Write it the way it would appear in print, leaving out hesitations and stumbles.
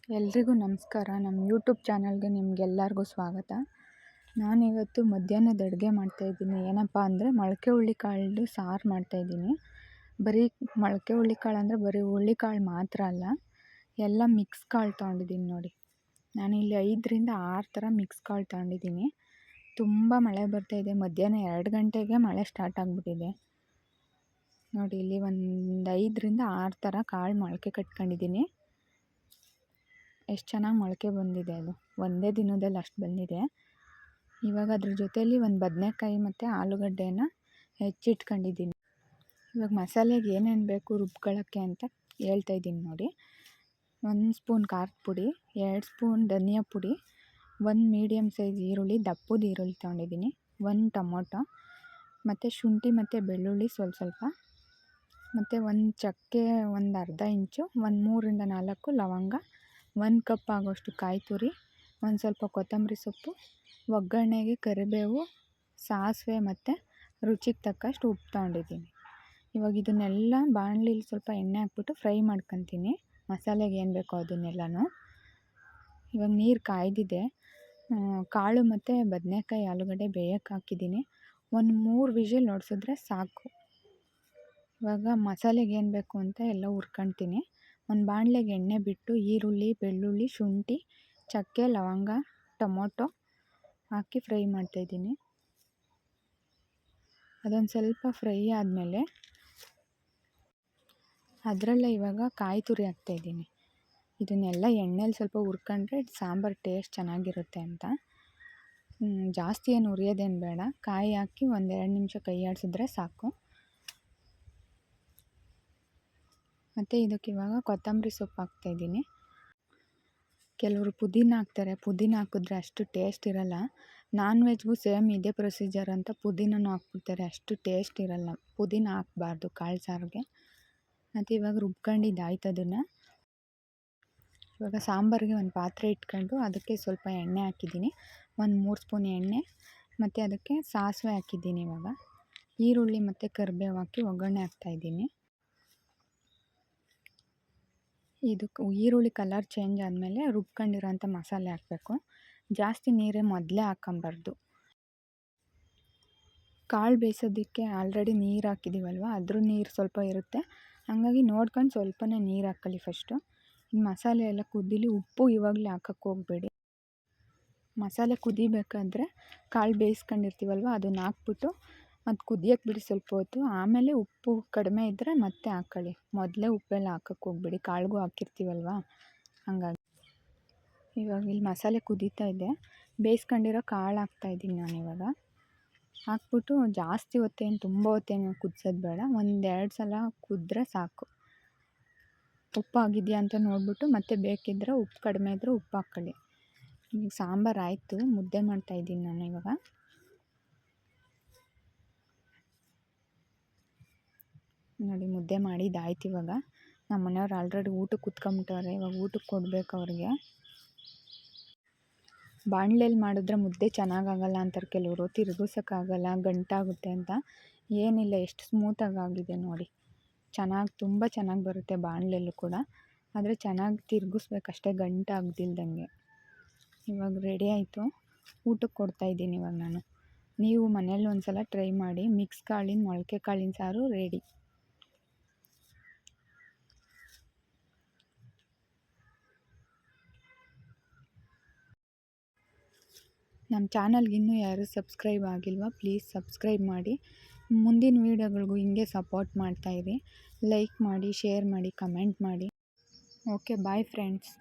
ಎಲ್ರಿಗೂ ನಮಸ್ಕಾರ. ನಮ್ಮ ಯೂಟ್ಯೂಬ್ ಚಾನಲ್ಗೆ ನಿಮಗೆಲ್ಲರಿಗೂ ಸ್ವಾಗತ. ನಾನಿವತ್ತು ಮಧ್ಯಾಹ್ನದ ಅಡುಗೆ ಮಾಡ್ತಾಯಿದ್ದೀನಿ. ಏನಪ್ಪ ಅಂದರೆ ಮೊಳಕೆ ಹುರುಳಿಕಾಳ್ದು ಸಾರು ಮಾಡ್ತಾಯಿದ್ದೀನಿ. ಬರೀ ಮೊಳಕೆ ಹುರುಳಿಕಾಳು ಅಂದರೆ ಬರೀ ಹುರುಳಿಕಾಳು ಮಾತ್ರ ಅಲ್ಲ, ಎಲ್ಲ ಮಿಕ್ಸ್ ಕಾಳು ತೊಗೊಂಡಿದ್ದೀನಿ ನೋಡಿ. ನಾನಿಲ್ಲಿ 5ರಿಂದ 6 ಥರ ಮಿಕ್ಸ್ ಕಾಳು ತೊಗೊಂಡಿದ್ದೀನಿ. ತುಂಬ ಮಳೆ ಬರ್ತಾಯಿದೆ. ಮಧ್ಯಾಹ್ನ 2 ಗಂಟೆಗೆ ಮಳೆ ಸ್ಟಾರ್ಟ್ ಆಗಿಬಿಟ್ಟಿದೆ ನೋಡಿ. ಇಲ್ಲಿ ಒಂದು 5ರಿಂದ 6 ಥರ ಕಾಳು ಮೊಳಕೆ ಕಟ್ಕೊಂಡಿದ್ದೀನಿ. ಎಷ್ಟು ಚೆನ್ನಾಗಿ ಮೊಳಕೆ ಬಂದಿದೆ, ಅದು ಒಂದೇ ದಿನದಲ್ಲಿ ಅಷ್ಟು ಬಂದಿದೆ. ಇವಾಗ ಅದ್ರ ಜೊತೆಯಲ್ಲಿ ಒಂದು ಬದನೆಕಾಯಿ ಮತ್ತು ಆಲೂಗಡ್ಡೆನ ಹೆಚ್ಚಿಟ್ಕೊಂಡಿದ್ದೀನಿ. ಇವಾಗ ಮಸಾಲೆಗೆ ಏನೇನು ಬೇಕು ರುಬ್ಕೊಳ್ಳೋಕ್ಕೆ ಅಂತ ಹೇಳ್ತಾಯಿದ್ದೀನಿ ನೋಡಿ. 1 ಸ್ಪೂನ್ ಖಾರದ ಪುಡಿ, 2 ಸ್ಪೂನ್ ಧನಿಯಾ ಪುಡಿ, 1 ಮೀಡಿಯಮ್ ಸೈಜ್ ಈರುಳ್ಳಿ, ದಪ್ಪದ ಈರುಳ್ಳಿ ತೊಗೊಂಡಿದ್ದೀನಿ, 1 ಟೊಮೊಟೊ, ಮತ್ತು ಶುಂಠಿ ಮತ್ತು ಬೆಳ್ಳುಳ್ಳಿ ಸ್ವಲ್ಪ, ಮತ್ತು ಒಂದು ಚಕ್ಕೆ ಒಂದು ಅರ್ಧ ಇಂಚು, ಒಂದು 3ರಿಂದ 4 ಲವಂಗ, 1 ಕಪ್ ಆಗೋಷ್ಟು ಕಾಯಿ ತುರಿ, ಒಂದು ಸ್ವಲ್ಪ ಕೊತ್ತಂಬರಿ ಸೊಪ್ಪು, ಒಗ್ಗರಣೆಗೆ ಕರಿಬೇವು, ಸಾಸಿವೆ ಮತ್ತು ರುಚಿಗೆ ತಕ್ಕಷ್ಟು ಉಪ್ಪು ತೊಗೊಂಡಿದ್ದೀನಿ. ಇವಾಗ ಇದನ್ನೆಲ್ಲ ಬಾಣಲಿಲಿ ಸ್ವಲ್ಪ ಎಣ್ಣೆ ಹಾಕ್ಬಿಟ್ಟು ಫ್ರೈ ಮಾಡ್ಕೊತೀನಿ, ಮಸಾಲೆಗೆ ಏನು ಬೇಕೋ ಅದನ್ನೆಲ್ಲನೂ. ಇವಾಗ ನೀರು ಕಾಯ್ದಿದೆ. ಕಾಳು ಮತ್ತು ಬದನೆಕಾಯಿ ಆಲೂಗಡ್ಡೆ ಬೇಯಕ್ಕೆ ಹಾಕಿದ್ದೀನಿ. ಒಂದು 3 ವಿಷಲ್ ಹೊಡ್ಸಿದ್ರೆ ಸಾಕು. ಇವಾಗ ಮಸಾಲೆಗೆ ಏನು ಬೇಕು ಅಂತ ಎಲ್ಲ ಹುರ್ಕೊಳ್ತೀನಿ. ಒಂದು ಬಾಣಲೆಗೆ ಎಣ್ಣೆ ಬಿಟ್ಟು ಈರುಳ್ಳಿ, ಬೆಳ್ಳುಳ್ಳಿ, ಶುಂಠಿ, ಚಕ್ಕೆ, ಲವಂಗ, ಟೊಮೊಟೊ ಹಾಕಿ ಫ್ರೈ ಮಾಡ್ತಾಯಿದ್ದೀನಿ. ಅದೊಂದು ಸ್ವಲ್ಪ ಫ್ರೈ ಆದಮೇಲೆ ಅದರಲ್ಲೇ ಇವಾಗ ಕಾಯಿ ತುರಿ ಹಾಕ್ತಾಯಿದ್ದೀನಿ. ಇದನ್ನೆಲ್ಲ ಎಣ್ಣೆಲಿ ಸ್ವಲ್ಪ ಹುರ್ಕೊಂಡ್ರೆ ಸಾಂಬಾರು ಟೇಸ್ಟ್ ಚೆನ್ನಾಗಿರುತ್ತೆ ಅಂತ. ಜಾಸ್ತಿ ಏನು ಹುರಿಯೋದೇನು ಬೇಡ. ಕಾಯಿ ಹಾಕಿ 1-2 ನಿಮಿಷ ಕೈ ಆಡಿಸಿದ್ರೆ ಸಾಕು. ಮತ್ತು ಇದಕ್ಕೆ ಇವಾಗ ಕೊತ್ತಂಬರಿ ಸೊಪ್ಪು ಹಾಕ್ತಾಯಿದ್ದೀನಿ. ಕೆಲವರು ಪುದೀನ ಹಾಕ್ತಾರೆ. ಪುದೀನ ಹಾಕಿದ್ರೆ ಅಷ್ಟು ಟೇಸ್ಟ್ ಇರೋಲ್ಲ. ನಾನ್ ವೆಜ್ಗೂ ಸೇಮ್ ಇದೇ ಪ್ರೊಸೀಜರ್ ಅಂತ ಪುದೀನನೂ ಹಾಕ್ಬಿಡ್ತಾರೆ, ಅಷ್ಟು ಟೇಸ್ಟ್ ಇರೋಲ್ಲ. ಪುದೀನ ಹಾಕಬಾರ್ದು ಕಾಳು ಸಾರಿಗೆ. ಮತ್ತು ಇವಾಗ ರುಬ್ಕೊಂಡಿದ್ದಾಯ್ತು ಅದನ್ನು. ಇವಾಗ ಸಾಂಬಾರಿಗೆ ಒಂದು ಪಾತ್ರೆ ಇಟ್ಕೊಂಡು ಅದಕ್ಕೆ ಸ್ವಲ್ಪ ಎಣ್ಣೆ ಹಾಕಿದ್ದೀನಿ, ಒಂದು 3 ಸ್ಪೂನ್ ಎಣ್ಣೆ, ಮತ್ತು ಅದಕ್ಕೆ ಸಾಸಿವೆ ಹಾಕಿದ್ದೀನಿ. ಇವಾಗ ಈರುಳ್ಳಿ ಮತ್ತು ಕರಿಬೇವು ಹಾಕಿ ಒಗ್ಗರಣೆ ಹಾಕ್ತಾಯಿದ್ದೀನಿ. ಇದಕ್ಕೆ ಈರುಳ್ಳಿ ಕಲರ್ ಚೇಂಜ್ ಆದಮೇಲೆ ರುಬ್ಕೊಂಡಿರೋಂಥ ಮಸಾಲೆ ಹಾಕಬೇಕು. ಜಾಸ್ತಿ ನೀರೇ ಮೊದಲೇ ಹಾಕ್ಕೊಂಬಾರ್ದು. ಕಾಳು ಬೇಯಿಸೋದಕ್ಕೆ ಆಲ್ರೆಡಿ ನೀರು ಹಾಕಿದ್ದೀವಲ್ವ, ಅದ್ರ ನೀರು ಸ್ವಲ್ಪ ಇರುತ್ತೆ. ಹಾಗಾಗಿ ನೋಡ್ಕೊಂಡು ಸ್ವಲ್ಪನೇ ನೀರು ಹಾಕ್ಕೊಳ್ಳಿ ಫಸ್ಟು. ಈ ಮಸಾಲೆ ಎಲ್ಲ ಕುದೀಲಿ. ಉಪ್ಪು ಇವಾಗಲೇ ಹಾಕೋಕ್ಕೆ ಹೋಗಬೇಡಿ. ಮಸಾಲೆ ಕುದಿಬೇಕಾದ್ರೆ ಕಾಳು ಬೇಯಿಸ್ಕೊಂಡಿರ್ತೀವಲ್ವ ಅದನ್ನ ಹಾಕ್ಬಿಟ್ಟು ಮತ್ತು ಕುದಿಯೋಕ್ಕೆ ಬಿಡಿ ಸ್ವಲ್ಪ ಹೊತ್ತು. ಆಮೇಲೆ ಉಪ್ಪು ಕಡಿಮೆ ಇದ್ದರೆ ಮತ್ತೆ ಹಾಕ್ಕೊಳ್ಳಿ. ಮೊದಲೇ ಉಪ್ಪೆಲ್ಲ ಹಾಕೋಕ್ಕೆ ಹೋಗಬೇಡಿ, ಕಾಳಿಗೂ ಹಾಕಿರ್ತೀವಲ್ವ ಹಾಗಾಗಿ. ಇವಾಗ ಇಲ್ಲಿ ಮಸಾಲೆ ಕುದೀತಾ ಇದೆ. ಬೇಯಿಸ್ಕೊಂಡಿರೋ ಕಾಳು ಹಾಕ್ತಾಯಿದ್ದೀನಿ ನಾನಿವಾಗ. ಹಾಕ್ಬಿಟ್ಟು ಜಾಸ್ತಿ ಹೊತ್ತೇನು ತುಂಬ ಹೊತ್ತೇನು ಕುದಿಸೋದು ಬೇಡ. 1-2 ಸಲ ಕುದ್ರೆ ಸಾಕು. ಉಪ್ಪು ಆಗಿದೆಯಾ ಅಂತ ನೋಡಿಬಿಟ್ಟು ಮತ್ತೆ ಬೇಕಿದ್ದರೆ ಉಪ್ಪು ಕಡಿಮೆ ಇದ್ದರೆ ಉಪ್ಪು ಹಾಕ್ಕೊಳ್ಳಿ. ಈಗ ಸಾಂಬಾರು ಆಯಿತು, ಮುದ್ದೆ ಮಾಡ್ತಾಯಿದ್ದೀನಿ ನಾನು ಇವಾಗ. ನೋಡಿ ಮುದ್ದೆ ಮಾಡಿದ್ದಾಯ್ತು. ಇವಾಗ ನಮ್ಮ ಮನೆಯವ್ರು ಆಲ್ರೆಡಿ ಊಟಕ್ಕೆ ಕೂತ್ಕೊಂಬಿಟ್ಟವ್ರೆ. ಇವಾಗ ಊಟಕ್ಕೆ ಕೊಡಬೇಕು ಅವ್ರಿಗೆ. ಬಾಣಲೆಯಲ್ಲಿ ಮಾಡಿದ್ರೆ ಮುದ್ದೆ ಚೆನ್ನಾಗಾಗಲ್ಲ ಅಂತಾರೆ ಕೆಲವರು, ತಿರುಗಿಸೋಕ್ಕಾಗಲ್ಲ, ಗಂಟಾಗುತ್ತೆ ಅಂತ. ಏನಿಲ್ಲ, ಎಷ್ಟು ಸ್ಮೂತಾಗಿ ಆಗಿದೆ ನೋಡಿ. ತುಂಬ ಚೆನ್ನಾಗಿ ಬರುತ್ತೆ ಬಾಣಲೆಯಲ್ಲೂ ಕೂಡ. ಆದರೆ ಚೆನ್ನಾಗಿ ತಿರುಗಿಸ್ಬೇಕಷ್ಟೇ, ಗಂಟಾಗ್ದಿಲ್ದಂಗೆ. ಇವಾಗ ರೆಡಿ ಆಯಿತು, ಊಟಕ್ಕೆ ಕೊಡ್ತಾಯಿದ್ದೀನಿ ಇವಾಗ ನಾನು. ನೀವು ಮನೇಲಿ ಒಂದು ಸಲ ಟ್ರೈ ಮಾಡಿ. ಮಿಕ್ಸ್ ಕಾಳಿನ ಮೊಳಕೆ ಕಾಳಿನ ಸಾರು ರೆಡಿ. ನಮ್ಮ ಚಾನಲ್ಗೆ ಇನ್ನೂ ಯಾರು ಸಬ್ಸ್ಕ್ರೈಬ್ ಆಗಿಲ್ವಾ, ಪ್ಲೀಸ್ ಸಬ್ಸ್ಕ್ರೈಬ್ ಮಾಡಿ. ಮುಂದಿನ ವೀಡಿಯೋಗಳಿಗೂ ಹಿಂಗೆ ಸಪೋರ್ಟ್ ಮಾಡ್ತಾಯಿರಿ. ಲೈಕ್ ಮಾಡಿ, ಶೇರ್ ಮಾಡಿ, ಕಮೆಂಟ್ ಮಾಡಿ. Okay, bye friends.